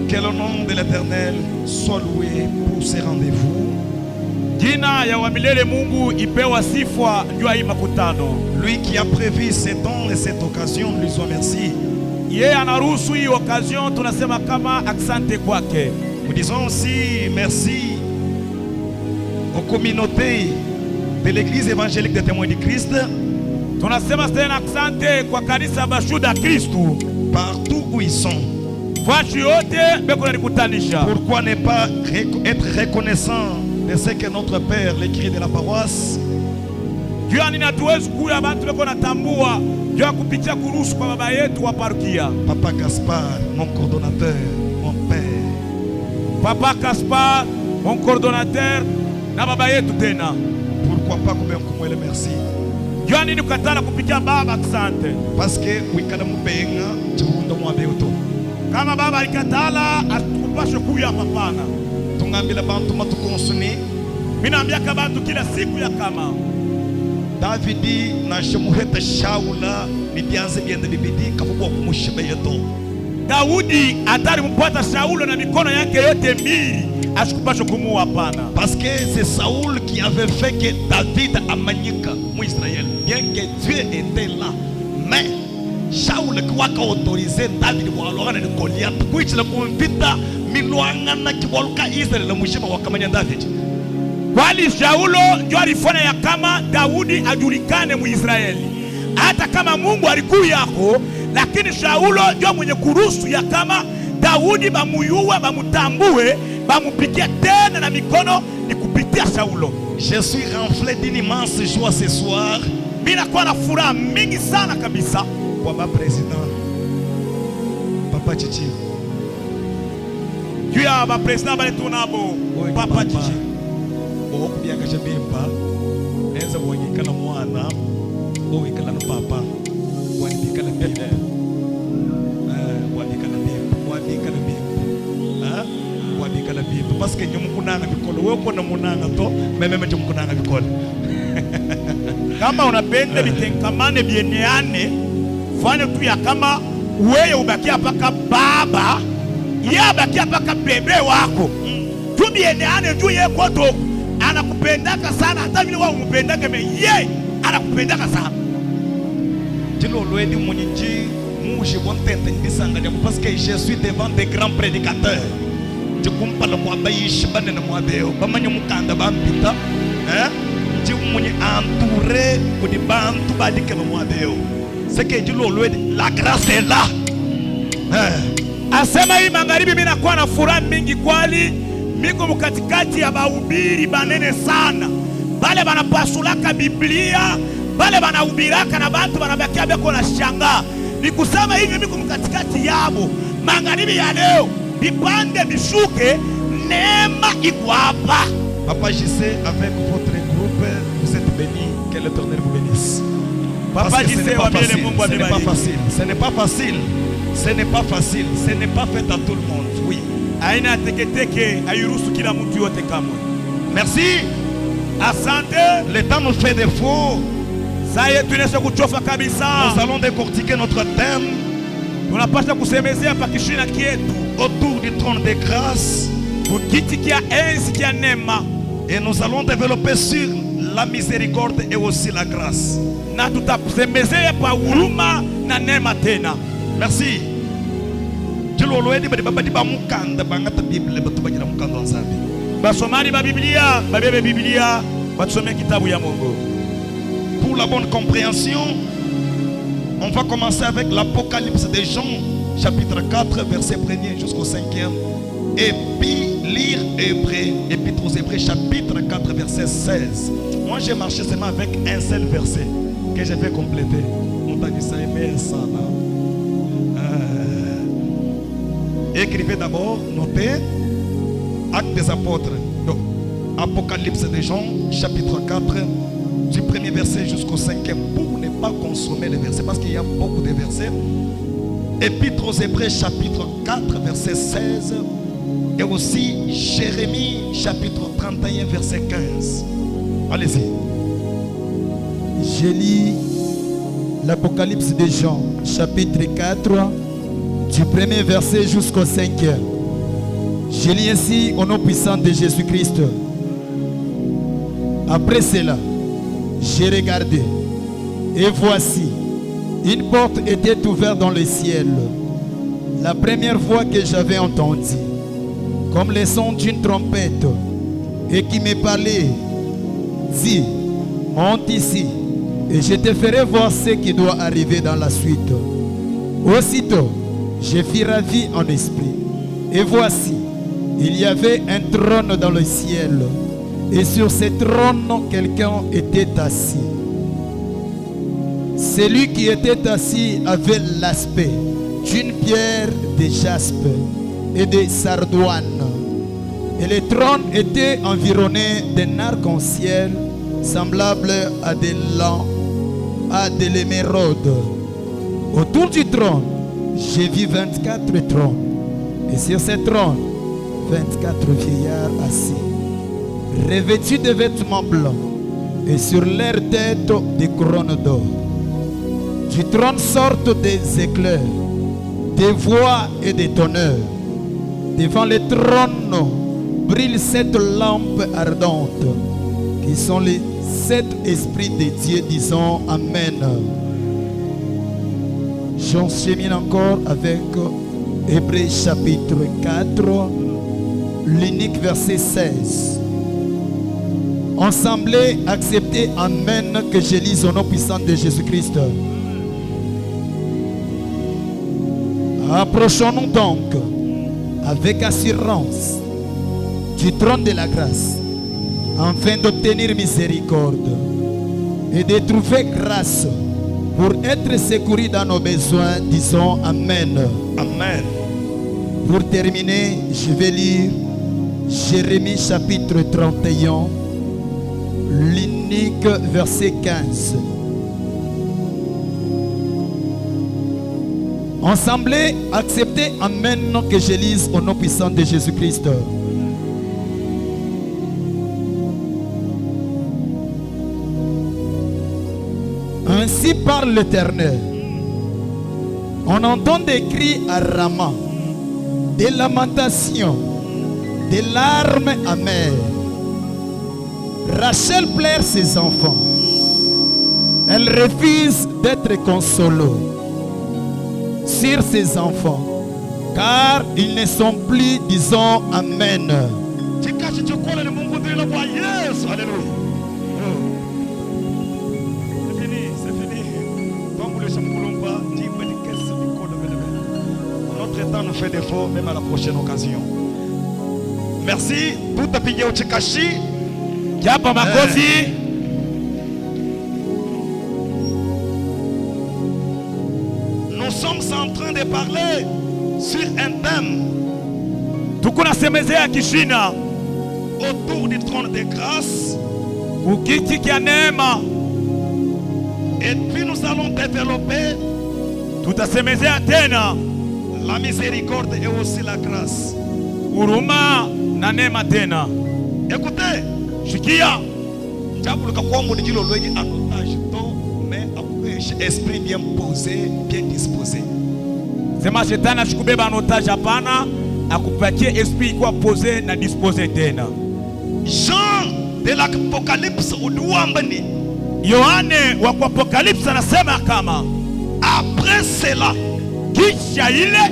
Que le nom de l'Éternel soit loué pour ces rendez-vous. Jina ya wa milele Mungu ipewa sifa juu ya hii makutano. Lui qui a prévu ce temps et cette occasion, lui soit merci. Yeye anaruhusu hii occasion, tunasema kama asante kwake. Nous disons aussi merci aux communautés de l'église évangélique des témoins du Christ. Tunasema tena asante kwa kanisa bashuda Kristu partout où ils sont. Fashi yote beko nanikutanisha. Pourquoi ne pas être reconnaissant de ce que notre Père, l'écrit de la paroisse, juu ya nini hatuwezi kuya bantu beko natambua juu ya kupitia kuruhusu kwa baba yetu wa parokia. Papa Gaspard, mon coordonnateur, mon père. Papa Gaspard, mon coordonnateur na baba yetu tena. Pourquoi pas kumwele merci? Juu ya nini ukatala kupitia baba asante? Parce que wikana mubenga chundo mwabeoto. Kama baba alikatala atukupashe kuya hapana. Tungambila bantu matukonsuni. Mina ambiaka bantu kila siku ya kama Davidi na shemuheta Shaula nibianze biende bibidi kafuwa kumushibe yeto. Daudi atari mpata Saulo na mikono yake yote mbili ashikupashe kumuua hapana. Parce que c'est Saoul qui avait fait que David amanyika mu Israël. Bien que Dieu était là, mais Shaul qui a autorisé David pour aller à Goliath, qui le convita milwangana kiwaluka Israël mushima wakamanya David. Wali Saulo ndio alifanya ya kama Daudi ajulikane mu Israeli. Hata kama Mungu alikuwa yako, lakini Saulo ndio mwenye kuruhusu ya kama Daudi bamuyue, bamutambue, bamupikie tena na mikono ni kupitia Saulo. Je suis renflé d'une immense joie ce soir. Mina kwa na furaha mingi sana kabisa kwa ma président Papa Chichi. Juu ya ba president bale tunabo Papa Chichi. Okubyaka shabimba enza wonyekana mwana owikala no papa wanibikala bimba wabikala bimba wabikala bimba parce que nyomu kunanga bikolo wewe uko na munanga to meme nyomu kunanga bikolo. Kama unapenda bitenkamane bieneane fanya tu ya kama wewe ubakia paka baba ya bakia paka bebe wako tu bieneane juu yeye koto anakupendaka sana hata vile wao umpendake me yeye anakupendaka sana. Tilo loedi muniji muji bontente ndisanga ndio parce que je suis devant des grands prédicateurs. Je kumpala kwa bayishi banene mwabeo bamanyo mukanda bampita je munyi entouré pour des bantu badike mwabeo. C'est que tilo loedi la grâce est là. Asema hii magharibi mimi nakuwa na furaha mingi kwali miko mkatikati ya bahubiri banene sana. Bale banapasulaka Biblia, bale banahubiraka na bantu banabakia beko na shanga. Nikusema hivi miko mkatikati yabo. Magharibi ya leo, bipande bishuke, neema iko hapa. Papa JC, avec votre groupe, vous êtes bénis, que l'Éternel vous bénisse. Papa JC, ce n'est pas facile, ce n'est pas facile, ce n'est pas facile, ce n'est pas fait à tout le monde, oui. Aina teketeke ayurusu kila mtu yote kamwe. Merci. Asante. Le temps nous fait défaut. Saye tunesha kuchofa kabisa. Nous allons décortiquer notre thème. Tunapaswa kusemezea pakishina kietu autour du trône de grâce. Kukiti kia enzi kia neema. Et nous allons développer sur la miséricorde et aussi la grâce. Na tutasemezea pa huruma na neema tena. Merci. Basomani ba Biblia, babebe Biblia, batusome kitabu ya Mungu. Pour la bonne compréhension, on va commencer avec l'Apocalypse de Jean, chapitre 4, verset 1er jusqu'au 5e. Et puis lire Épître aux Hébreux, chapitre 4, verset 16. Moi j'ai marché seulement avec un seul verset que je vais compléter. Écrivez d'abord, notez Actes des Apôtres, donc, Apocalypse de Jean, chapitre 4, du premier verset jusqu'au 5e, pour ne pas consommer les versets, parce qu'il y a beaucoup de versets. Épître aux Hébreux, chapitre 4, verset 16, et aussi Jérémie, chapitre 31, verset 15. Allez-y. Je lis l'Apocalypse de Jean, chapitre 4, du premier verset jusqu'au 5e. Je lis ainsi au nom puissant de Jésus-Christ. Après cela, j'ai regardé, et voici, une porte était ouverte dans le ciel. La première voix que j'avais entendue, comme le son d'une trompette, et qui me parlait, dit, monte ici, et je te ferai voir ce qui doit arriver dans la suite. Aussitôt, je fus ravi en esprit, et voici, il y avait un trône dans le ciel, et sur ce trône, quelqu'un était assis. Celui qui était assis avait l'aspect d'une pierre de jaspe et de sardoine. Et le trône était environné d'un arc-en-ciel semblable à de l'émeraude. Autour du trône, j'ai vu 24 trônes. Et sur ces trônes, 24 vieillards assis, revêtus de vêtements blancs, et sur leurs têtes des couronnes d'or. Du trône sortent des éclairs, des voix et des tonnerres. Devant le trône brillent 7 lampes ardentes, qui sont les 7 esprits de Dieu, disant Amen. J'enchaîne encore avec Hébreux chapitre 4, l'unique verset 16. Ensemble, acceptez Amen, que je lise au nom puissant de Jésus-Christ. Approchons-nous donc avec assurance du trône de la grâce, afin d'obtenir miséricorde et de trouver grâce pour être secourus dans nos besoins. Disons Amen. Amen. Pour terminer, je vais lire Jérémie chapitre 31, l'unique verset 15. Ensemble, acceptez Amen, que je lise au nom puissant de Jésus-Christ. Ainsi parle l'Éternel. On entend des cris à Rama, des lamentations, des larmes amères. Rachel pleure ses enfants. Elle refuse d'être consolée sur ses enfants, car ils ne sont plus, disons Amen. Notre temps nous fait défaut, même à la prochaine occasion. Merci. Tout à pigé au Tchikashi. Kiapa makofi. Nous sommes en train de parler sur un thème Tukuna semezea kishina autour du trône de grâce. kukiti kya neema. Et puis nous allons développer Tutasemezea tena la miséricorde et aussi la grâce. huruma na neema tena. Écoutez, Shikia, mais esprit bien posé, bien disposé. sema shetani ashikubeba en otage hapana, akupatie esprit kwa posé na disposé tena. Jean de l'Apocalypse uduambani. Yohane wa kwa Apocalypse anasema kama Après cela, kisha ile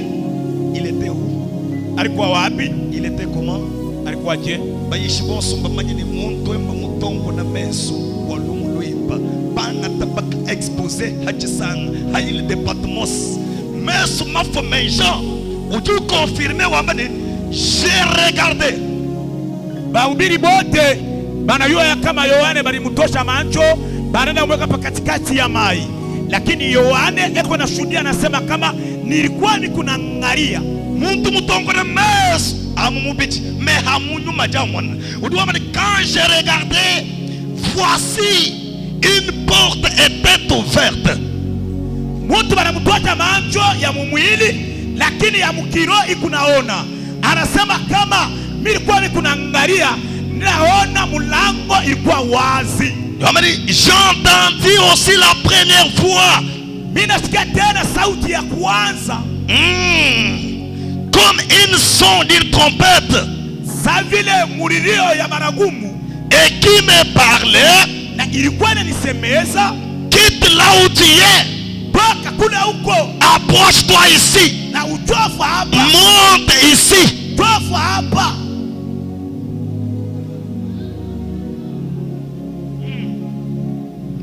il était où? alikuwa wapi? Il était comment? Alikuwa je? Bayishibon sumba manyini muntu emba mutongo na mesu walumu luimba banga tabaka exposé hachisanga hayili département mesu mafo menja uju confirmé wambani j'ai regardé Bahubiri bote banayua kama Yohane balimutosha mancho banaenda mweka pa katikati ya mai, lakini Yohane eko na shuhudia anasema kama nilikuwa nikunangalia muntu mutongo na mesu amumubiti me hamunyuma jamwana uduambani. Quand j'ai regardé, voici une porte était ouverte. Muntu banamutosha mancho ya mumwili, lakini ya mukiro ikunaona. Anasema kama nilikuwa nikunangalia, naona mulango ilikuwa wazi. J'entendis aussi la première fois. Mimi nasikia tena sauti ya kwanza. comme une son d'une trompette, sa vile mulilio ya baragumu, et qui me parlait, na ilikuwa inanisemeza, quitte là où tu es, toka kule huko, approche-toi ici, na utofu hapa, monte ici. tofu hapa.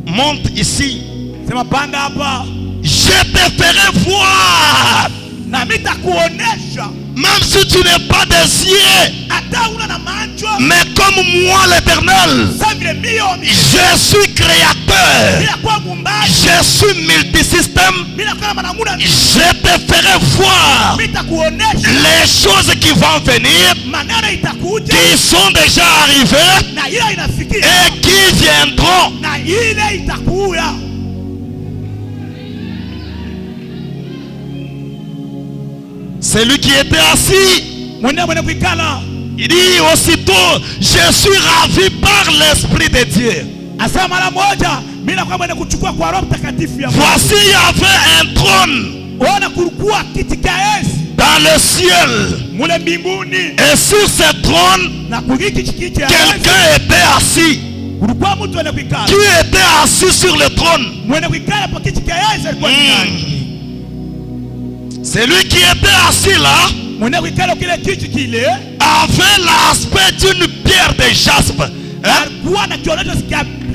Monte ici. Sema panda hapa, Je te ferai voir. na nitakuonesha. Même si tu n'es pas des yeux, Hata una na macho, mais comme moi l'Éternel, sa vile mimi je suis créateur, bila kwa mumbaji, je suis multisystème, bila kwa manamuna, je te ferai voir nitakuonesha les choses qui vont venir, maneno itakuja, qui sont déjà arrivées na ile inafikia, et qui viendront. na ile itakuya. Celui qui était assis, Mwende kuikala, il dit aussitôt, je suis ravi par l'Esprit de Dieu. asema mara moja, mimi nakuwa mwende kuchukua kwa Roho Mtakatifu ya Mungu. Voici, il y avait un trône Ona kulikuwa kiti cha enzi dans le ciel. mule mbinguni, Et sur ce trône, na kukiki kiti cha enzi quelqu'un était assis. kulikuwa mtu mwende kuikala. Qui était assis sur le trône? Mwende kuikala pa kiti cha enzi alikuwa ni nani? Celui qui était assis là Mwende kuikala kile kiti kile avait l'aspect d'une pierre de jaspe. Hein? alikuwa na kionezo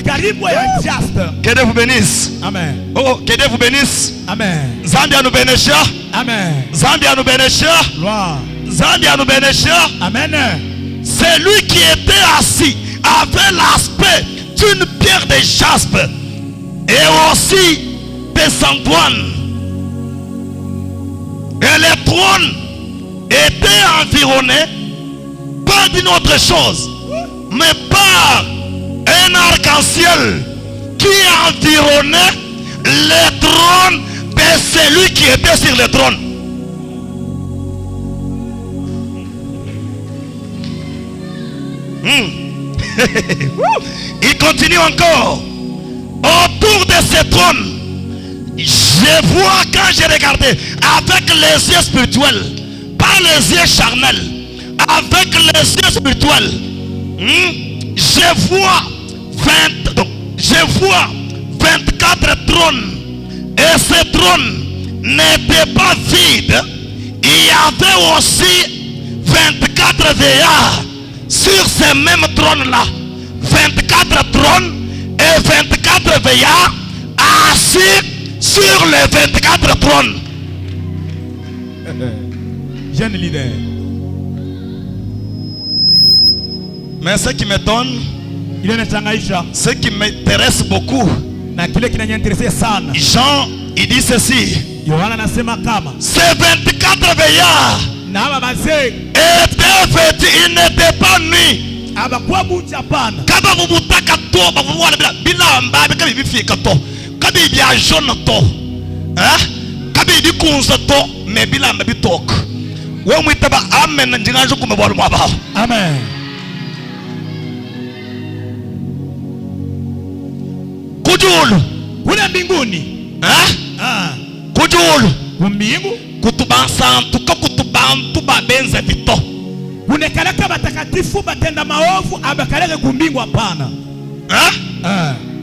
karibu ya jasper. Que Dieu vous bénisse. Amen. Oh, que Dieu vous bénisse. Amen. Zambia nous bénisse. Amen. Zambia nous bénisse. Gloire. Zambia nous bénisse. Amen. Celui qui était assis avait l'aspect d'une pierre de jaspe et aussi des antoines. Et le trône était environné pas d'une autre chose, mais par un arc-en-ciel qui environnait le trône de celui qui était sur le trône. Il continue encore. Autour de ce trône, je vois, quand j'ai regardé avec les yeux spirituels, pas les yeux charnels, avec les yeux spirituels, je vois 24 trônes. Et ces trônes n'étaient pas vides. Il y avait aussi 24 veillards sur ces mêmes trônes-là. 24 trônes et 24 veillards assis sur les 24 trônes. Jeune leader. Mais ce qui m'étonne, Ile inachangaisha ce qui m'intéresse beaucoup, na kile kinaniinteresse sana. Jean, il dit ceci. Yohana anasema kama Ces 24 veillards na aba bazee étaient vêtus, ils n'étaient pas nus. abakuwa buti hapana. Kaba bubutaka to, babuwana bilamba, kabi bifika to, kabi bya jaune to, kabi bikunza to, mais bilamba bitok. Wo mwitaba amen ndinganjo kumabwalo mwaba. Amen. Kujulu, Kule mbinguni, kujulu, kumbingu kutubansantu ko kutubantu babenze bito. kunekaleka batakatifu batenda maovu abakaleke kumbingu hapana.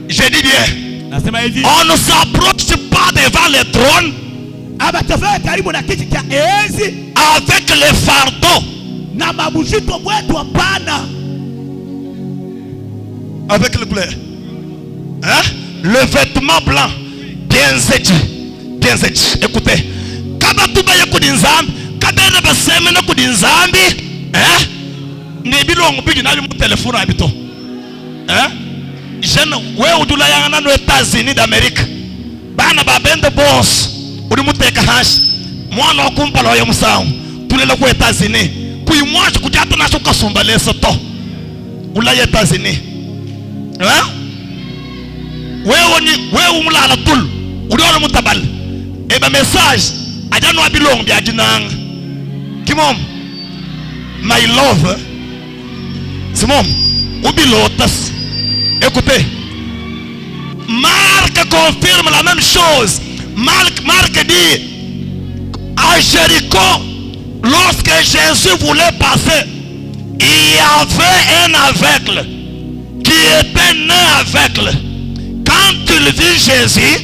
Je dis bien, Nasema hivi, on ne s'approche pas devant le trône abatafika karibu na kiti cha enzi avec les fardeaux, na mabujito wetu hapana. avec le bleu, le vêtement blanc, bien zéti, bien zéti. Écoutez, kaba tubaye kudinzambi, kabena basemena kudinzambi, ne bilongo bidi na mu téléphone habito, jeune we udula yangana no États-Unis d'Amérique, bana babende boss, uri muteka hash, mwana okumpala ya musawo, tulela ku États-Unis, kuimwaje kujata na shuka sombalesa to, ula ya États-Unis. Wewe umulala tul uliona mutabal eba message ajano abilong bya jinang kimom my love simom ubilotas. Écoutez, Marc confirme la même chose. Marc dit à Jéricho, lorsque Jésus voulait passer, il y avait un aveugle qui était né aveugle. Quand il vit Jésus,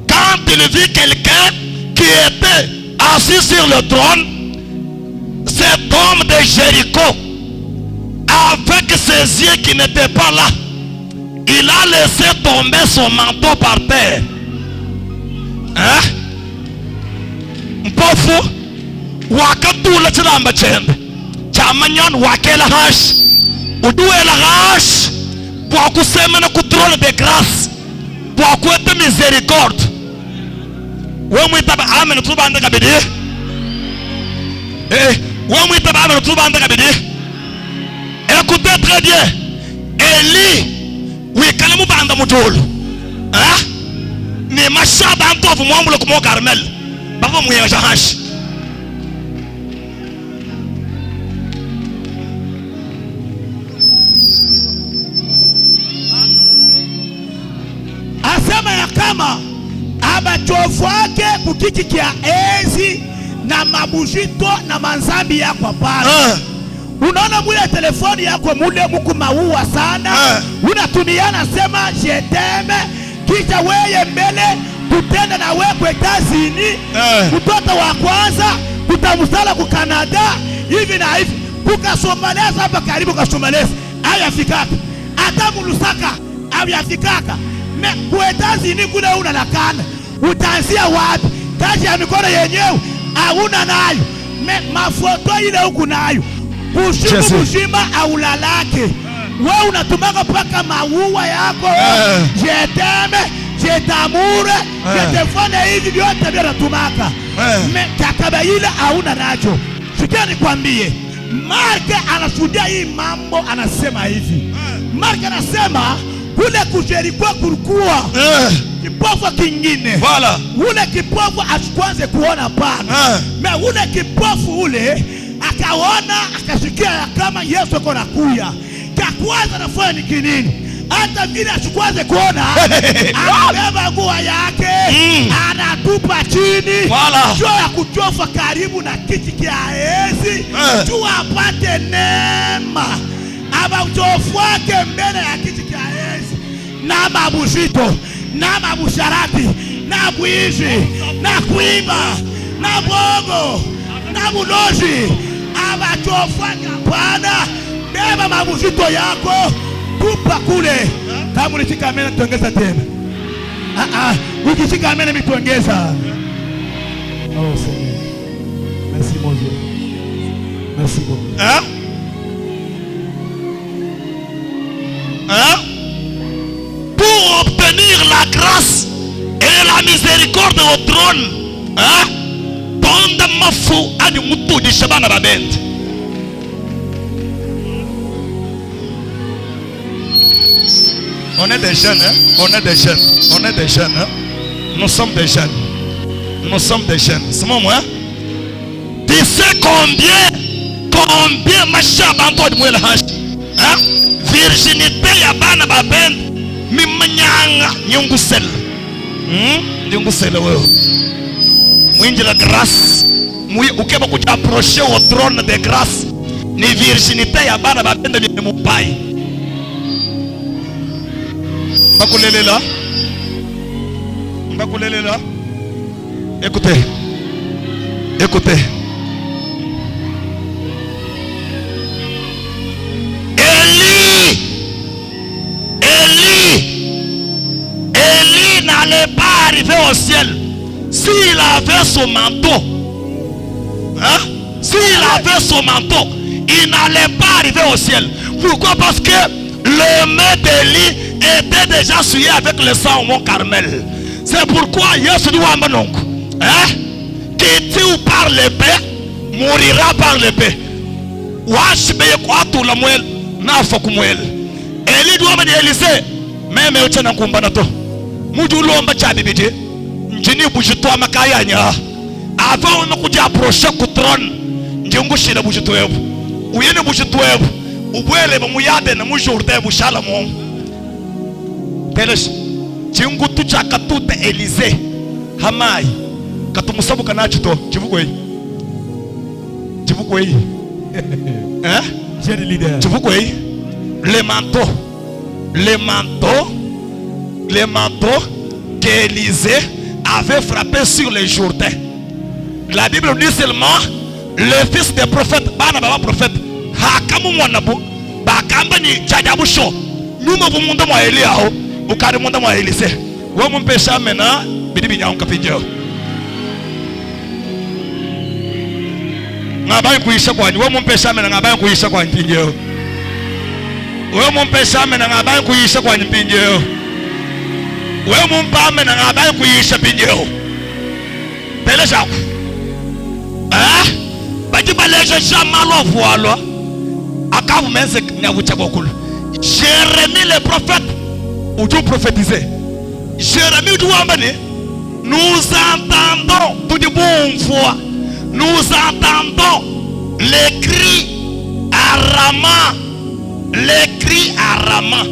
quand il vit quelqu'un qui était assis sur le trône, cet homme de Jéricho, avec ses yeux qui n'étaient pas là, il a laissé tomber son manteau par terre. Hein? Mpofu wakatula chilamba chembe chamanyon wakela hash uduela hash pour kusema na kutrône de grâce pour kuete miséricorde. Wewe mwitaba amen tubanda kabidi. Wewe mwitaba amen tubanda kabidi. Écoutez très bien. Eli wikale mubanda mutulu. Hein? Ni mashaba antofu mwambulo kumo Carmel. Baba mwenye jahash. Asema ya kama abachofu wake kukiki kia enzi na mabujito na manzambi yako hapana. Unaona mwile telefoni yako mule muku maua sana. Unatumiana sema jeteme. Kisha weye mbele kutenda na wewe kwa Etazini. Mtoto wa kwanza kutamusala ku Canada hivi na hivi. Kukasomaleza hapa karibu kasomaleza. Haya fikaka. Hata mulusaka haya fikaka. Kwa Etazini kuna unalakana. Utaanzia wapi? Kazi ya mikono yenyewe hauna nayo. Mafoto ile huku nayo. Bushima aulalake. Wewe unatumaka paka maua yako. Jeteme, jetamure, jetefone hivi vyote vya natumaka. Kakaba ile hauna nacho. Sikia nikwambie. Marke anashuhudia hii mambo anasema hivi. Marke anasema kule kujerikwa kulikuwa kipofu kingine. Voilà. Ule kipofu asikwanze kuona pana. Ule kipofu ule akaona akasikia kama Yesu yuko nakuya. Kakwanza nafanya ni kinini? Hata vile asikwanze kuona, anabeba nguo yake, anatupa chini. Voilà. Jua ya kuchofa karibu na kiti kia enzi. Jua apate neema. Aba uchofu wake mbele ya kiti kia enzi. Na mabuzito, na mabusharati, na buizi, na kuiba, na bongo, na bulozi. Aba uchofu wake hapana. Beba mabuzito yako tupa kule. Kama unishika amena tuongeza tena. Ukishika amena mituongeza. Oh Seigneur. Merci mon Dieu. Merci beaucoup. Pour obtenir la grâce et la miséricorde au trône, Ponda mafu adi mutu di shabana babende. On est des jeunes, hein? On est des jeunes. On est des jeunes, hein? Nous sommes des jeunes. Nous sommes des jeunes. C'est moi, hein? Tu sais combien machaba anto de mwela hash? Hein? Virginité ya bana babend mimanyanga nyungusel. Nyungusel wewe. Mwinji la grâce. Ukeba kuja approcher au trône de grâce. Ni virginité ya bana babend ni mupai. Mbakulelela. Écoutez. Écoutez. Élie n'allait pas arriver au ciel s'il avait son manteau. Hein? S'il avait son manteau, il n'allait pas arriver au ciel. Pourquoi? Parce que le maître d'Élie était déjà souillé avec le sang au mont Carmel. C'est pourquoi Yesu dit Wambanongo, qui tue par l'épée mourira par l'épée. Washibeye kwa tula mwel na fokumwel. Eli duwa ni Elise meme uchana kumbana to. Muju lomba cha bibidi njini bujitwa makaya nya. Ava ona kuja approcher ku throne njungu shira bujitwa yebu. Uyene bujitwa yebu. Ubwele bamuyade na mujurde bushala mo. Peles chingu tucha katute Elise hamai katumusabu kanacho to chivugo yi Tu vous croyez? Hein? Jeune leader. Tu vous croyez? Les manteaux qu'Élisée avait frappé sur les Jourdains. La Bible dit seulement le fils des prophètes, Baba prophète, Hakamu Mwanabu, Bakambani Jajabusho, nous m'avons monté moi Eliao, ou carrément moi Élisée. Où mon péché maintenant, Bibi Nyan Kapidjo. Naban Kuisha Kwan, où mon péché maintenant, Naban Kuisha Kwan Pinjo. Où mon péché maintenant, Naban Kuisha Kwan Pinjo. Où mon pas maintenant, Naban Kuisha Pinjo. Télécharge. Ah, bati baleje jamalo voalo. Akavu mense nyavucha kokulu. Jérémie le prophète, ou tout prophétiser. Jérémie tout ambane. Nous entendons tout de bonne foi. Nous entendons les cris à Rama, les cris à Rama,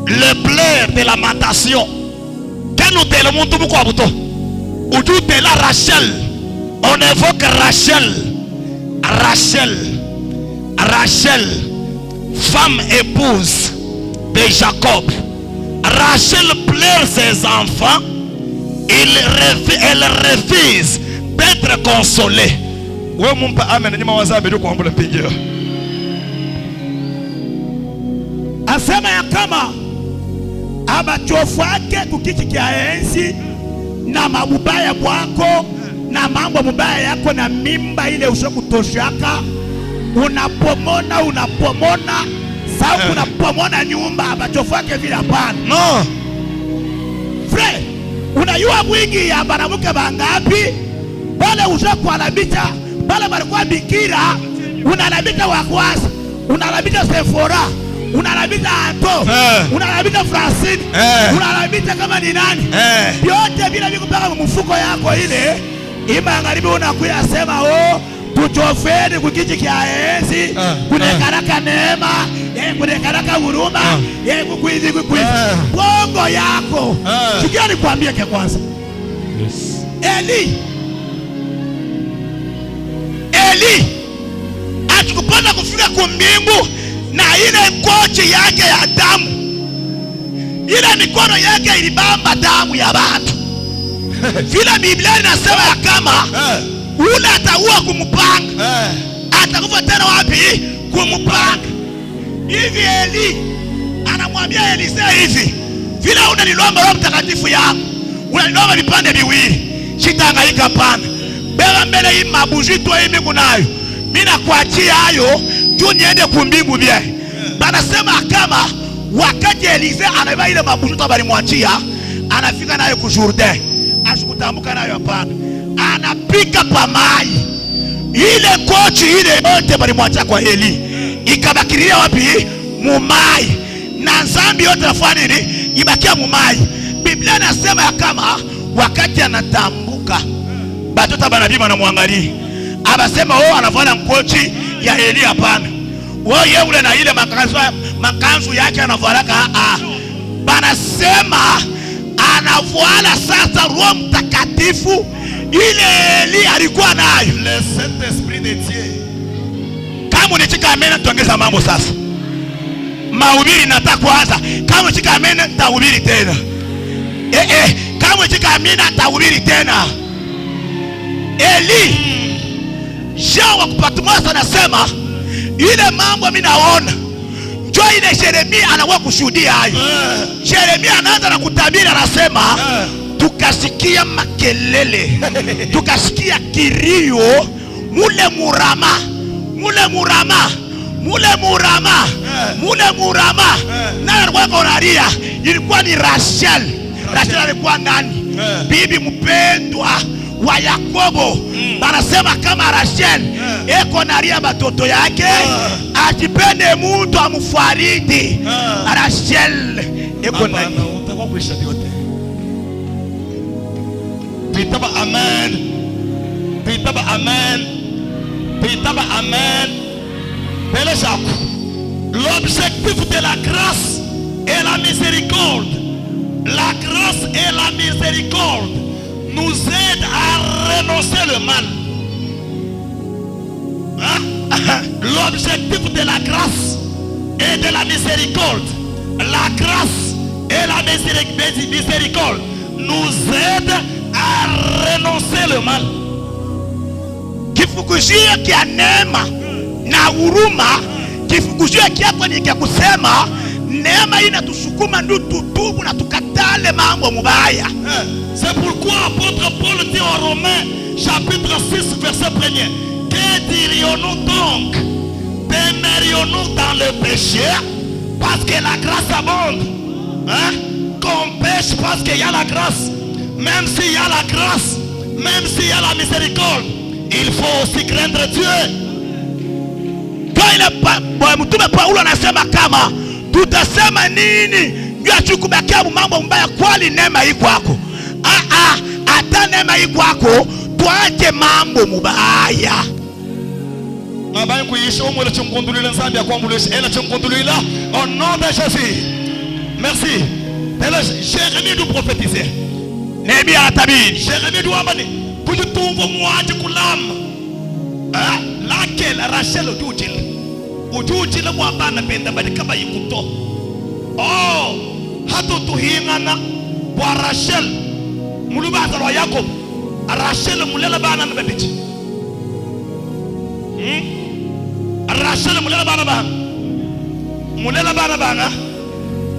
le pleurs de lamentation. Quand nous te le montrons beaucoup à bouton, ou tout est là Rachel. On évoque Rachel, femme épouse de Jacob. Rachel pleure ses enfants. Elle refuse d'être consolée. Asema ya kama abachofu wake kukiti kia enzi na mabubaya bwako na mambo mubaya yako na mimba ile ushokutoshaka unapomona sababu unapomona nyumba abachofu wake vile hapana. No. Frère, unayua mwingi ya banamuke bangapi wale ushakualabisha wale walikuwa bikira, unalabisha wakwasi, unalabisha Sephora, unalabisha Anto, unalabisha Francine, unalabisha kama ni nani, yote vile viko mpaka mfuko yako ile. Ima ngaribi unakuya sema oh tuchofeni kukiji kia enzi, kunekaraka neema, kunekaraka huruma, kukuizi bongo yako. Sikia nikuambie kia kwanza. Eli atukupanda kufika kumbingu na ile kochi yake ya damu, ile mikono yake ilibamba damu ya watu. Vile Biblia inasema ya kama ule ataua kumupanga, atakufa tena wapi? Kumupanga. Hivi Eli anamwambia Elisea hivi, vile unanilomba Roho Mtakatifu yangu, unanilomba vipande viwili, sitangaika pana. Beba mbele hii mabujitu hii mbingu nayo, mimi nakuachia hayo juu niende kumbingu bia. Banasema kama wakati Elisea anabeba ile mabujitu abalimwachia, anafika nayo ku Jourdain, asikutambuka nayo hapana. Anapika pa mai. Ile kochi ile yote balimwachia kwa Eli, ikabakiria wapi? Mumai. Na zambi yote nafanya nini? Ibakia mumai. Biblia inasema ya kama wakati anatambuka batoto banabii banamwangalia, abasema anafanya mkochi ya Eli hapana. Yeye ule na ile makanzu yake anavalaka banasema anavuala sasa Roho Mtakatifu ile Eli alikuwa nayo, le Saint-Esprit de Dieu. Kama unachika amena tuongeza mambo sasa. Mahubiri nataka kuanza. Kama unachika amena tahubiri tena. Kama unachika amena tahubiri tena. Eli Jean wa kupatumasa anasema ile mambo mimi naona njoo ile Yeremia anakuwa kushuhudia hayo. Yeremia anaanza na kutabiri, anasema tukasikia makelele, tukasikia kilio mule murama na alikuwa konaria. Ilikuwa ni Rachel. Rachel alikuwa nani? Bibi mpendwa wa Yakobo. Banasema kama Rachel eko naria batoto yake, atipende mtu amufaridi. Rachel eko nani? Utakuwa kuisha yote. Tuitaba amen. Tuitaba amen. Tuitaba amen. Pele Jacques. L'objectif de la grâce et la miséricorde, la grâce et la miséricorde nous aident à renoncer le mal. L'objectif de la grâce et de la miséricorde, la grâce et la miséricorde nous aident à renoncer le mal. Kifukuzia kia neema na huruma, kifukuzia kia kwa ni kia kusema neema inatusukuma ndio tutubu na tukatale mambo mubaya. C'est pourquoi apôtre Paul dit en Romains chapitre 6 verset 1er: que dirions-nous donc? Demeurions-nous dans le péché parce que la grâce abonde? Qu'on pêche parce qu'il y a la grâce? Même s'il y a la grâce, même s'il y a la miséricorde, il faut aussi craindre Dieu. Kwa ile mtume Paulo anasema kama tutasema nini juu ya chukubakia mambo mbaya, kwani neema iko kwako. Hata neema iko kwako, tuache mambo mubaya. Abaye kuisha umwele chumkundulila nzambi ya kwambulisha ela chumkundulila au nom de Jésus. Merci. Jérémie nous prophétisait. Nebi anatabiri. Jérémie doit amener kujitumva mwaje kulama. Laquelle Rachel ujujile mwabana penda badika bayikuto. Oh, hatu tuhingana kwa Rachel mulubaza wa Yakob. Rachel mulela bana nabebichi. Rachel mulela bana mulela bana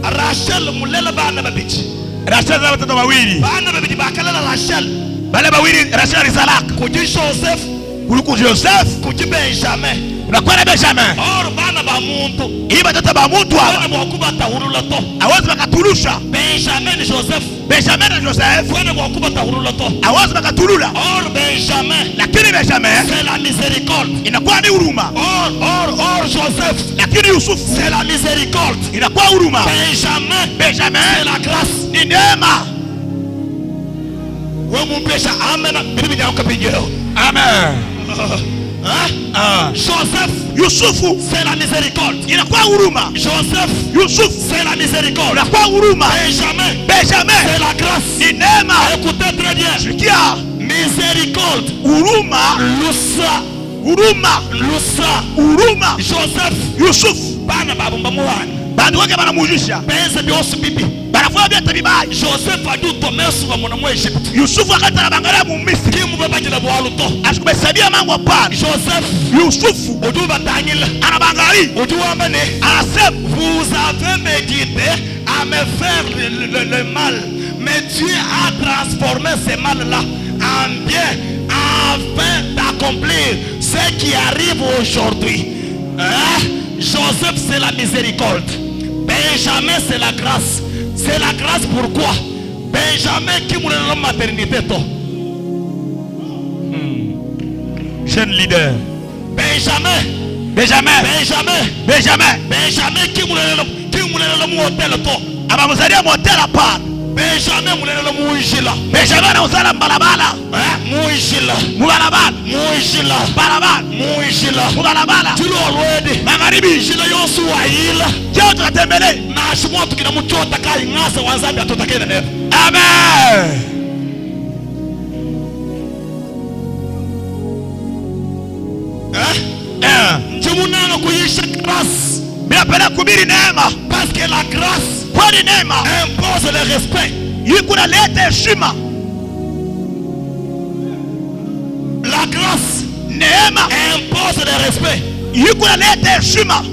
Rachel mulela bana babichi. Rachel za watoto wawili Bana babichi bakala Rachel. Bale wawili Rachel rizalaka. Kuji Joseph, kuluku Joseph, kuji Benjamin. Unakuwa na Benjamin. Or bana ba muntu. Hii watoto ba muntu hawa. Bana mwakuba tahurula to. Awezi bakatulusha. Benjamin Joseph. Benjamin na Joseph. Bana mwakuba tahurula to. Awezi bakatulula. Or Benjamin. Lakini Benjamin c'est la miséricorde. Inakuwa ni huruma. Or Joseph. Lakini Yusuf c'est la miséricorde. Inakuwa huruma. Benjamin c'est la grâce. Ni neema. Wewe mpesha amen bibi nyako pingiro. Amen. Joseph, Yusufu c'est la miséricorde. Inakuwa huruma. Joseph, Yusuf c'est la miséricorde. Inakuwa huruma. Benjamin, c'est la grâce. Ni neema. Écoutez très bien. Sikia. Miséricorde. Huruma. Lusa. Huruma. Lusa. Huruma. Joseph. Yusuf. Bana babu mbamuwana. Bandu wake banamujisha. Benze byosu bibi. Banafua vyote vibaya. Joseph adu tomesu wa mwana mwa Egypt. Yusufu akati anabangalia mu Misri. Kimu babajila bwaluto. Ashikubesabia mambo hapana. Joseph. Yusufu. Odu batangila. Anabangali. Odu wambane. Anasema. Vous avez médité à me faire le mal. Mais Dieu a transformé ce mal-là en bien afin d'accomplir ce qui arrive aujourd'hui. Joseph, c'est la miséricorde. Benjamin, c'est la grâce. C'est la grâce pourquoi? Benjamin qui mourut dans la maternité. Jeune leader. Benjamin qui mourut dans le hôtel. Abamuzalia motel hapana. Benjamin mulela muishila. Benjamin anauzala mbalabala. Muishila. Mubalabala. Muishila. Balabala. Muishila. Mubalabala. Tulo already. Magharibi. Shila yosu wa ila. Jao tukatembele. Na ashimwa tukina mchota kai ngasa wanzambi atotakene nebe. Amen. Njimunanga kuyisha grâce. Bila penda kubiri neema. Parce que la grâce kwani neema impose le respect. Yikuna leta heshima. La grâce neema impose le respect. Yikuna leta heshima.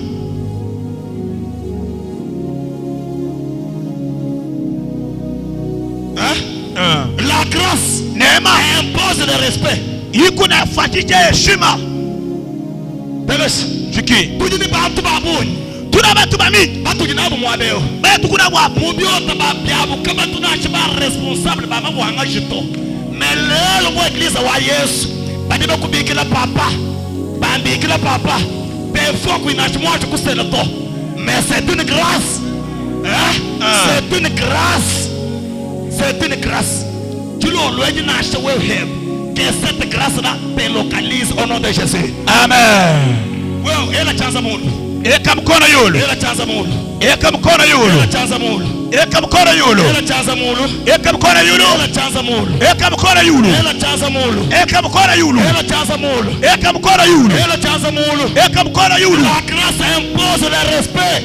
La grâce neema impose le respect. Yikuna fatisha heshima. Peles Jiki tujini bantu babuni. Tuna batu bami batu jinabu mwadeo batu kuna wapu mubiota babyabu kama tunachiba responsable baba mwanga jito melelo mwa eglise wa Yesu badiba kubikila papa bambikila papa befo kuinachimwa kusela to mais c'est une grâce c'est une grâce, c'est une grâce. Tu l'as na achewe him que cette grâce là te localise au nom de Jésus. Amen. Well, ela chanza mundu. Eka mkono yule. Ela chanza mundu. Eka mkono yule. Ela chanza mundu. eka mkono yulu, ela chaza mulu, eka mkono yulu, ela chaza mulu, eka mkono yulu, ela chaza mulu, eka mkono yulu, ela chaza mulu, eka mkono yulu, ela chaza mulu. eka mkono yulu. La grâce impose le respect.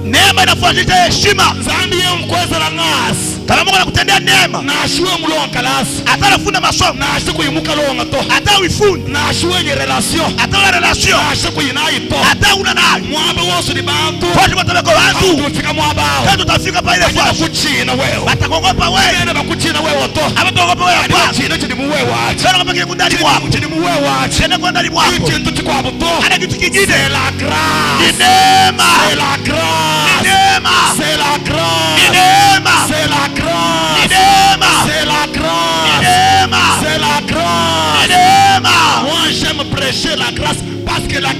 Neema inafuatisha heshima. Zambi yemkweza la ngasi. Kama Mungu anakutendea neema, Na ashuwe mlo kalasi. hata unafunda masomo, Na ashe kuyimuka longa to. hata uifundi, Na ashuwe nye relation. hata una relation, Na ashe kuyinayi to. hata una nayo. Mwaba wosu ni bantu. Kwa matabeko watu, Tufika mwabao. kama tutafika pale Wajina fasi, kuchina wewe. watakuogopa wewe. Wene bakuchina wewe to. Abataogopa wewe Ani hapa. wachina chini muwe wachi. Sana kama kile kundani mwako. Chini muwe wachi. Tena kwa ndani mwako. Ichi ntuchi kwa buto. Ana kitu kingine. C'est la Ni grâce. neema. C'est la Ni grâce. neema. C'est la Ni grâce. neema. C'est la Ni grâce. neema. C'est la Ni grâce. neema. C'est la Ni grâce. neema. Moi j'aime prêcher la grâce parce que la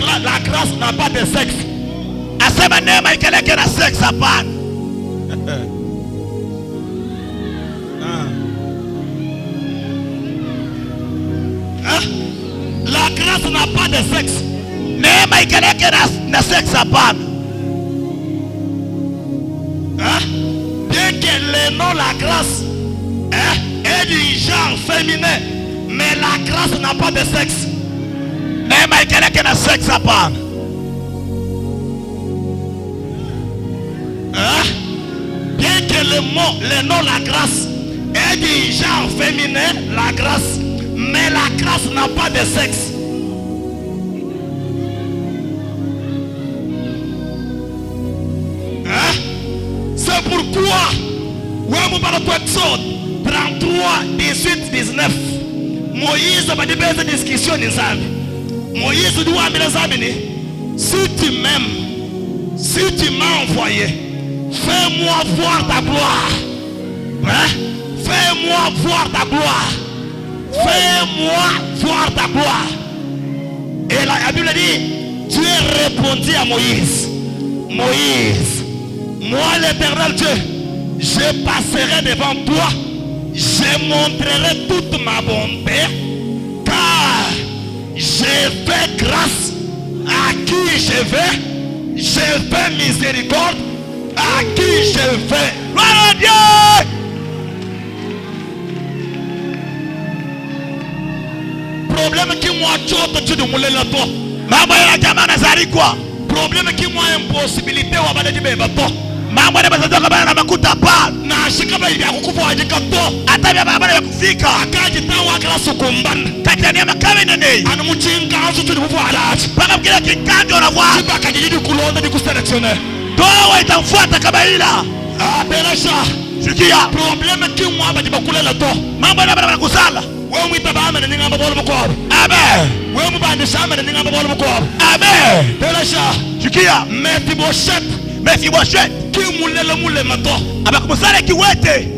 grâce n'a pas de sexe. Asema neema ikeleke na sex hapana. Hein? La grâce n'a pas de sexe. Neema ikeleke na sex hapana. Hein? Bien que le nom la grâce est du genre féminin, mais la grâce n'a pas de sexe. Neema ikeleke na sex hapana. Hein? Bien que le nom la grâce est du genre féminin, la grâce, mais la grâce n'a pas de sexe. Hein? C'est pourquoi, Exode 33, 18, 19, Moïse a dit une discussion de Zambi. Moïse dit à Zambi, si tu m'aimes, si tu m'as envoyé, fais-moi voir ta gloire. Hein? Fais-moi voir ta gloire. Fais-moi voir ta gloire. Et la Bible dit, Dieu répondit à Moïse, Moïse, moi l'Éternel Dieu, je passerai devant toi, je montrerai toute ma bonté, car je fais grâce à qui je fais miséricorde à qui je fais. Gloire à Dieu. Problème qui moi chote tu de moulin la toi. Mambo ya jamaa nazarikwa. Problème qui moi impossibilité wa bana dibeba to. Mambo ya bazatoka bana na makuta pa. Na shika ba ya kukufa ajika to. Hata vya baba ya kufika. Akaji tawa grâce kumbana. Kati ya neema kama nene. Anu muchinga azu tu kufa alaji. Paka kila kikanjo na vwa. Sipa kajidi kulonda di kuselectionner. Toa itamfuata kama ila. Ah belasha. Sikia. Problème qui moi ba dibakulela to. Mambo ya baba kusala. Wewe mwita ba amene ninga bolo mkwabo. Amen. Wewe mbandisha amene ninga bolo mkwabo. Amen. Belasha. Sikia. Mephibosheth ki mulele mulema to. Abakumusale kiwete.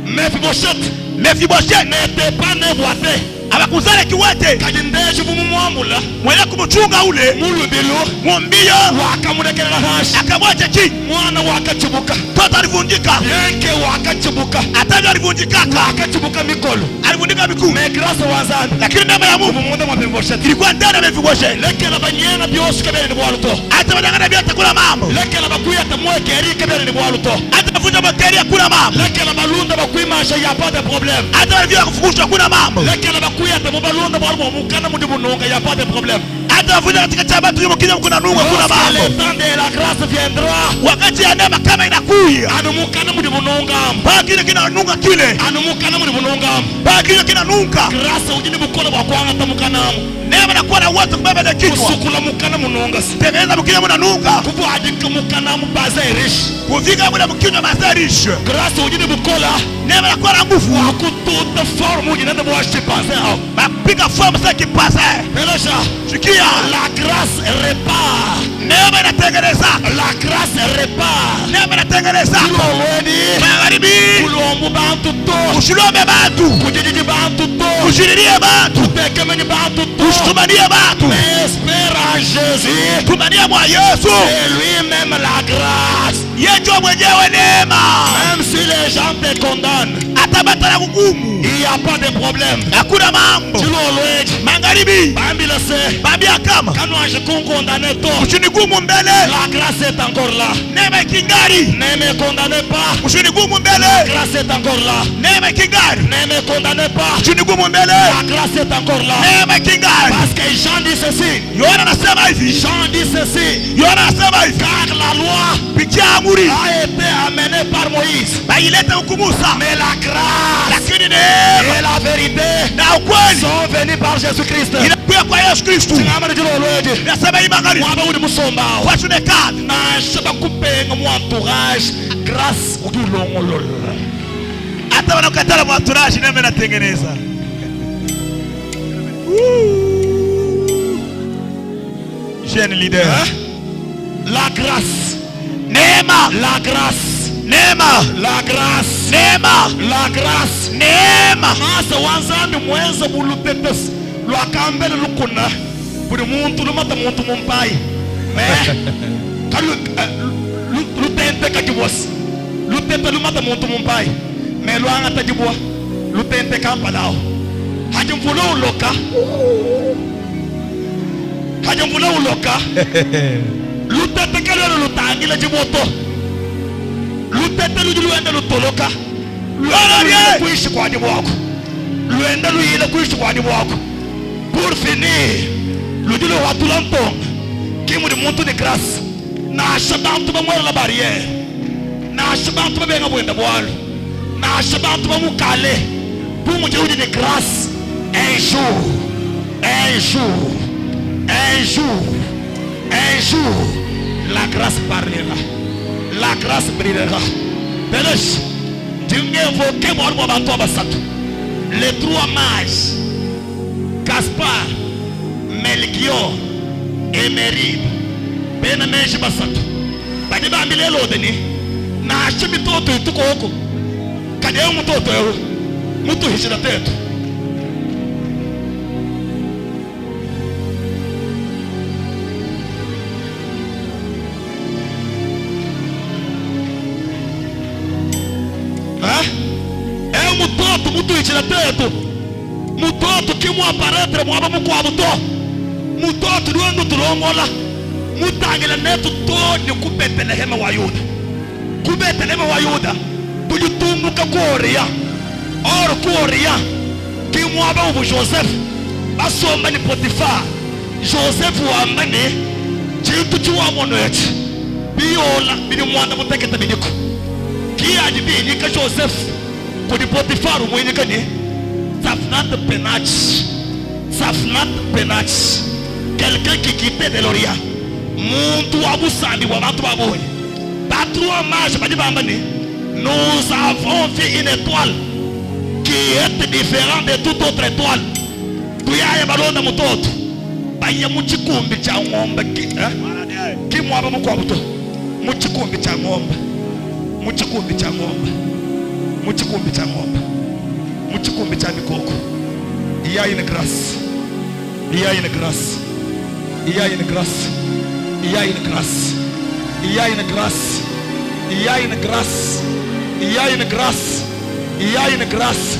Mephibosheth n'était pas né boité. Abakumusale kiwete. Kajindeje bumumwambula. Mwenye kumuchunga ule. Mulubilo. Mwambio. Wakamudekela hashi. Akamwacha chini. Mwana wakachibuka. Toto alivunjika. Yenke wakachibuka. Atajo alivunjika. Wakachibuka mikolo. Alivunjika miguu. Mais grâce wazani. Lakini neema ya Mungu Mungu mwa Mephibosheth. ilikuwa ndani ya Mephibosheth. Lekela banyena byosi kabere ni bwaluto. Hata wadangana bia takula mambo. Lekela bakuya tamweke eri kabere ni bwaluto. Hata mafuta bakeri hakuna mambo. Lekela balunda bakuimasha ya pas de problème. Hata walivyo kufukushwa hakuna mambo. Lekela bakuya tamubalunda balmo mukana mundi bununga ya pas de problème. Hata mafuta katika chaba tu yumo kinya kuna nunga kuna mambo. Le temps de la grâce viendra. Wakati ya neema kama inakuja. Anumukana mundi bununga. Paka kile kinanunga kile. Anumukana mundi bununga. Paka kile kinanunga. Grâce ujini bukola bwakwanga tamukana. Neema inakuwa na uwezo kubeba ile kichwa. Kusukula mukana mununga. Tengeneza mkinya mnanunga. Kubwadika mukana mubaza riche. Kufika mwana mkinya masarish. Grâce ujini bukola. Neema inakuwa na nguvu. Wakututa forme ujini nda bwashi panse hao. Mapiga forme sasa kipasa. Elasha. Sikia. La grâce répare. Neema inatengeneza. La grâce répare. Neema inatengeneza. Kulolweni. Magharibi. Kulombu bantu to. Ushilome bantu. Kujijiji bantu to. Ushiririe bantu. Kutekemeni bantu to. Usitumanie bantu. Mais espère en Jésus. Tumania mwa Yesu. C'est lui-même la grâce. Yeye mwenyewe neema. Même si les gens te condamnent. Atabata na kugumu. Il n'y a pas de problème. Hakuna mambo. Tulolweni. Magharibi. magharibi Bambi la se. babia kama Kanwaje condamné toi. ushuni gumu mbele, La grâce est encore là. neema ikingari. Ne me condamnez pas. Ushuni gumu mbele, La grâce est encore là. neema ikingari. Ne me condamnez pas. Ushuni gumu mbele, La grâce est encore là. neema ikingari. Parce que Jean dit ceci. Yohana anasema hivi, Jean dit ceci. Yohana anasema hivi, Car la loi pitia amuri a été amenée par Moïse. baileta huku Musa, Mais la grâce lakini neema et la vérité na ukweli sont venues par Jésus-Christ. inakuja kwa Yesu Kristu. Singamana jilo lweje. Nasema hii magharibi Mwaba uli musombao. washunekana Na shaba kupenga mu entourage grâce ukilongolola. hata wanakatala mwaturaji neme natengeneza. Jeune leader, La grâce, neema, la grâce, neema, la grâce, neema, la grâce. neema. Masa wanzambi mwenza bulutetes lwakambele lukuna buli muntu lumata muntu mumpai lutente kajibosi lutente lumata muntu mumpai me lwanga tajibwa lutente kampalao hajimvula uloka hajimvula uloka lutente kelelo lutangile jiboto lutente lujiluende lutoloka lwende kuishi kwa jibu wako lwende luyile kuishi kwa jibu wako pour finir lujilo watula ntonga kimuli muntu ni grâce nasha bantu bamwera la barrière nasha bantu babenga bwenda bwalo nasha bantu bamukale bumujudi ni grâce un jour un jour un jour un jour la grâce parlera la grâce brillera Peloche invoqué moi bantu abasatu les trois mages Gaspard, Melchior et Méride bena menshi basatu badi bambile lodeni na shimi toto itukoko kade mutoto ewe mutu hishira tetu mutoto mutu hishira tetu mutoto kimu aparetre mwaba mukwabu to mutoto duendo tulongola mutangela netu to ni kubetelehema wa Yuda kubetelehema wa Yuda tulitumbuka koria or koria kimu aba ubu Joseph basomba ni Potifar Joseph wambane chitu chuwa mono yetu biola bini mwanda muteketa bidiko kia jibini ka Joseph kudi Potifar umwenyeka ni Safnat Penach, quelqu'un qui quittait de l'Orient. Muntu abusandi wa bantu baboye. Patron mage badi bambani. Nous avons vu une étoile qui est différente de toute autre étoile. Tuyaye balonda mutoto. Baya muchikumbi cha ngombe ki mwaba mukwabuto. Muchikumbi cha ngombe. Muchikumbi cha ngombe. Muchikumbi cha ngombe. Muchikumbi cha mikoko. Il y a une grâce. Il y a une grâce. Il y a une grâce. Il y a une grâce. Il y a une grâce. Il y a une grâce. Il y a une grâce. Il y a une grâce.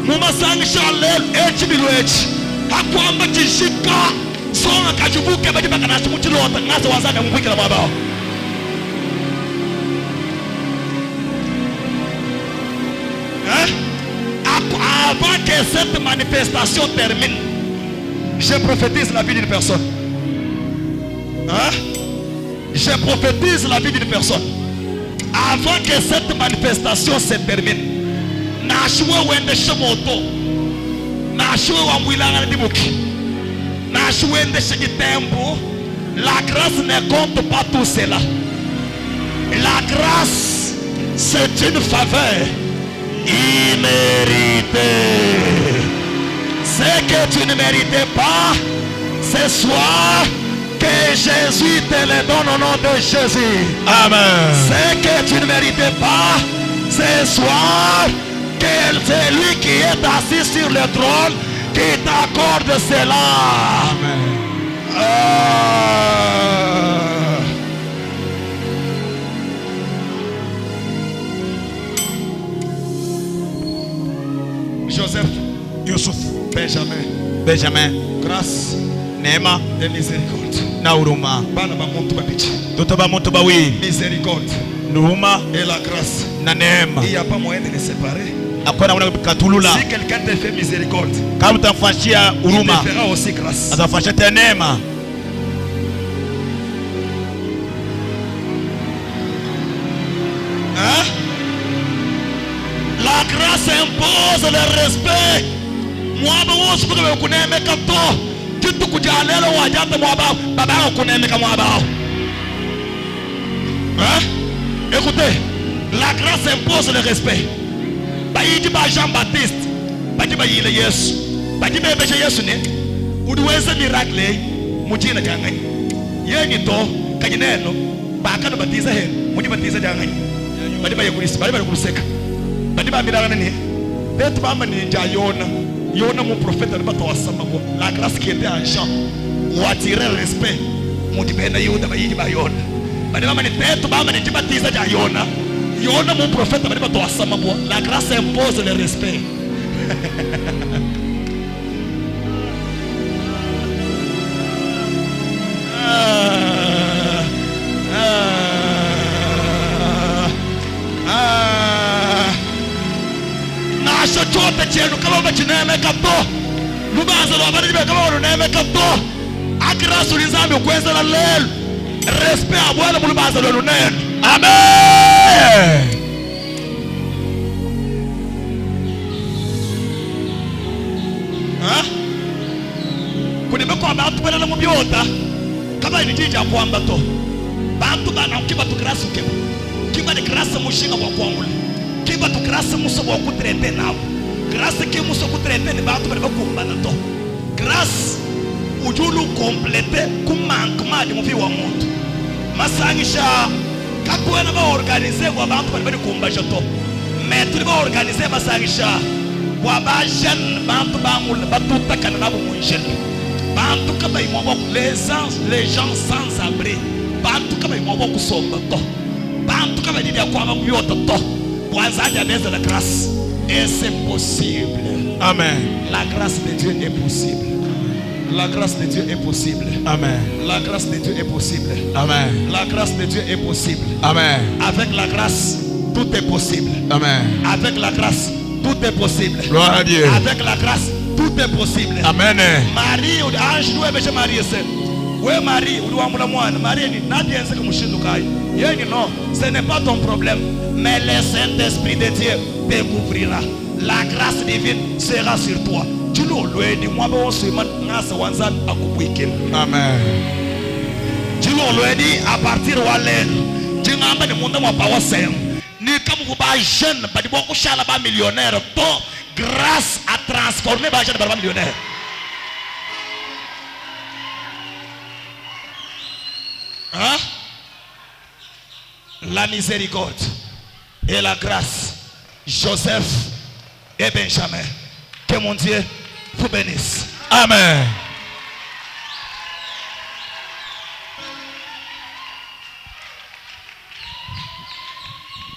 Muma sang shalel echibilwechi. Hakwamba chishika. Songa kajubuke baji bakanashi muchilota ngasa wazame mwikila mabao. Avant que cette manifestation termine, je prophétise la vie d'une personne. Je prophétise la vie d'une personne. Avant que cette manifestation se termine, Nashua wende shemoto, Nashua wamwilanga dibuki, Nashua wende shegitembo. La grâce ne compte pas tout cela. La grâce, c'est une faveur imméritée. Ce que tu ne méritais pas, ce soir, que Jésus te le donne au nom de Jésus. Amen. Ce que tu ne méritais pas, ce soir, que c'est lui qui est assis sur le trône qui t'accorde cela. Amen. Joseph, Yusuf, Benjamin, Benjamin, grâce neema et miséricorde. na huruma. Bana ba muntu babichi. Toto ba moto bawili, Miséricorde huruma et la grâce. na neema. Il n'y a pas moyen de les séparer. Hakuna mwana katulula. Si quelqu'un te fait miséricorde, Kama utamfanyia il huruma, te fera aussi grâce. atafanyia tena neema. Hein? La grâce impose le respect. Mwaba wosu kuka kunemeka to. Kitu kujalelo wajata mwaba baba kunemeka mwaba. Hein? Écoutez, la grâce impose le respect. Baidi ba Jean-Baptiste, baidi ba yile Yesu, baidi ba beje Yesu ne. Udiweze miracle mujina jangani. Yengi to kanyineno bakano batiza he, mujibatiza jangani. Baidi ba yekulisi, baidi ba yekuseka. Baidi ba mirana ne. Betu ba mani ja Yona mon prophète ne va pas t'ensemble. La grâce qui était en Jean, ou attirer le respect. Mon Dieu, ben Yoda ba yidi ba Yona. Baidi ba mani betu ba mani jibatiza ja Yona. Yona mon prophète ne va pas t'ensemble. La grâce impose le respect. Nasha chote chenu kama bachinemeka to lubanza lwabanibeka kama lunemeka to agrasu lizambi ukweza na lelo respect abwana mulubanza lwelunene. Amen. Ha? Kunibeko abantu bela mu byota kama nijija kwamba to bantu bana ukiba tu grace ukiba kiba ni grace mushinga kwa kwangula kiba tu grace muso kwa kutrete nabo grace ki muso kutrete ni bantu bali bakumbana to grace ujulu complete kumankuma di muvi wa muntu masangisha kakwena ba organize kwa bantu bali kumbaje to metri ba organize masangisha kwa ba jeune bantu ba mul batuta kana nabo munjeli bantu kaba imwabo les gens sans abri bantu kaba imwabo kusomba to bantu kaba nidi akwaba kuyota to kwanza beza la grâce et c'est possible. Amen. La grâce de Dieu est possible. La grâce de Dieu est possible. Amen. La grâce de Dieu est possible. Amen. La grâce de Dieu est possible. Amen. Avec la grâce, tout est possible. Amen. Avec la grâce, tout est possible. Gloire à Dieu. Avec la grâce, tout est possible. Amen. Marie, ange nous ebeshe Marie c'est. Ouais Marie, uliwamula mwana. Marie ni nadi ense kumushindu kai. Yeni non, ce n'est pas ton problème, mais le Saint-Esprit de Dieu te couvrira. La grâce divine sera sur toi. Tu l'as dit, moi je suis ngasa wanzan akubwikil. Amen. Tu l'as dit à partir de l'heure. Tu n'as pas monde moi pas sem. Ni comme vous pas jeune, pas de beaucoup chala ba millionnaire. To grâce à transformer ba jeune ba millionnaire. Hein? La miséricorde et la grâce. Joseph et Benjamin. Que mon Dieu vous bénisse. Amen.